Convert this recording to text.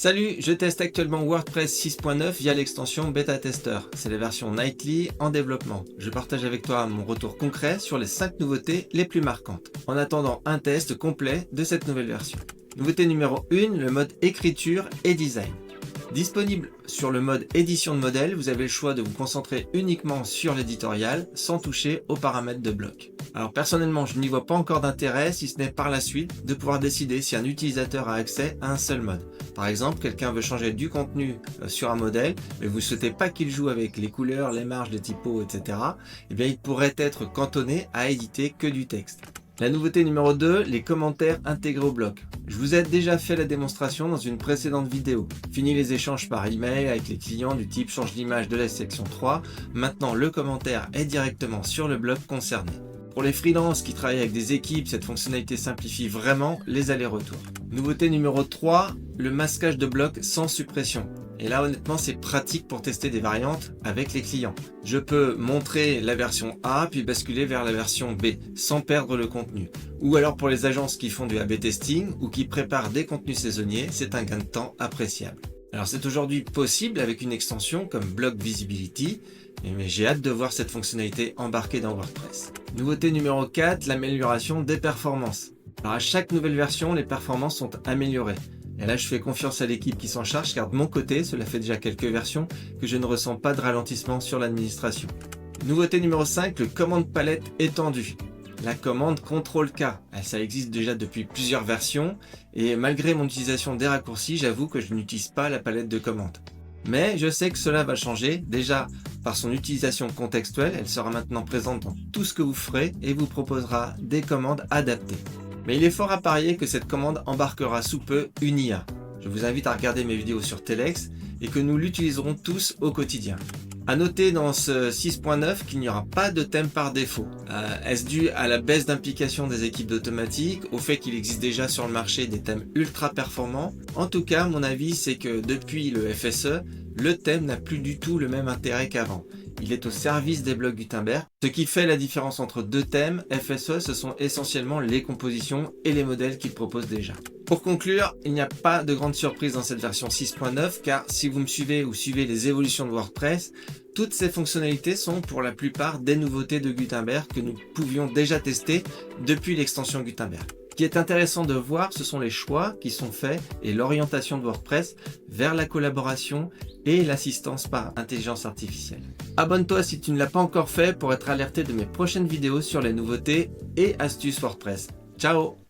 Salut, je teste actuellement WordPress 6.9 via l'extension Beta Tester. C'est la version Nightly en développement. Je partage avec toi mon retour concret sur les 5 nouveautés les plus marquantes, en attendant un test complet de cette nouvelle version. Nouveauté numéro 1, le mode écriture et design. Disponible sur le mode édition de modèle, vous avez le choix de vous concentrer uniquement sur l'éditorial sans toucher aux paramètres de bloc. Alors personnellement, je n'y vois pas encore d'intérêt si ce n'est par la suite de pouvoir décider si un utilisateur a accès à un seul mode. Par exemple, quelqu'un veut changer du contenu sur un modèle, mais vous ne souhaitez pas qu'il joue avec les couleurs, les marges, les typos, etc. Eh bien, il pourrait être cantonné à éditer que du texte. La nouveauté numéro 2, les commentaires intégrés au bloc. Je vous ai déjà fait la démonstration dans une précédente vidéo. Fini les échanges par email avec les clients du type change d'image de la section 3. Maintenant, le commentaire est directement sur le bloc concerné. Pour les freelances qui travaillent avec des équipes, cette fonctionnalité simplifie vraiment les allers-retours. Nouveauté numéro 3, le masquage de bloc sans suppression. Et là, honnêtement, c'est pratique pour tester des variantes avec les clients. Je peux montrer la version A, puis basculer vers la version B, sans perdre le contenu. Ou alors pour les agences qui font du A/B testing ou qui préparent des contenus saisonniers, c'est un gain de temps appréciable. Alors c'est aujourd'hui possible avec une extension comme Block Visibility, mais j'ai hâte de voir cette fonctionnalité embarquée dans WordPress. Nouveauté numéro 4, l'amélioration des performances. Alors à chaque nouvelle version, les performances sont améliorées. Et là, je fais confiance à l'équipe qui s'en charge, car de mon côté, cela fait déjà quelques versions que je ne ressens pas de ralentissement sur l'administration. Nouveauté numéro 5, le commande palette étendu. La commande CTRL-K, ça existe déjà depuis plusieurs versions, et malgré mon utilisation des raccourcis, j'avoue que je n'utilise pas la palette de commandes. Mais je sais que cela va changer, déjà par son utilisation contextuelle, elle sera maintenant présente dans tout ce que vous ferez et vous proposera des commandes adaptées. Mais il est fort à parier que cette commande embarquera sous peu une IA. Je vous invite à regarder mes vidéos sur Telex et que nous l'utiliserons tous au quotidien. À noter dans ce 6.9 qu'il n'y aura pas de thème par défaut. Est-ce dû à la baisse d'implication des équipes d'automatique, au fait qu'il existe déjà sur le marché des thèmes ultra performants? En tout cas, mon avis, c'est que depuis le FSE, le thème n'a plus du tout le même intérêt qu'avant. Il est au service des blocs Gutenberg. Ce qui fait la différence entre deux thèmes FSE, ce sont essentiellement les compositions et les modèles qu'ils proposent déjà. Pour conclure, il n'y a pas de grande surprise dans cette version 6.9 car si vous me suivez ou suivez les évolutions de WordPress, toutes ces fonctionnalités sont pour la plupart des nouveautés de Gutenberg que nous pouvions déjà tester depuis l'extension Gutenberg. Ce qui est intéressant de voir, ce sont les choix qui sont faits et l'orientation de WordPress vers la collaboration et l'assistance par intelligence artificielle. Abonne-toi si tu ne l'as pas encore fait pour être alerté de mes prochaines vidéos sur les nouveautés et astuces WordPress. Ciao!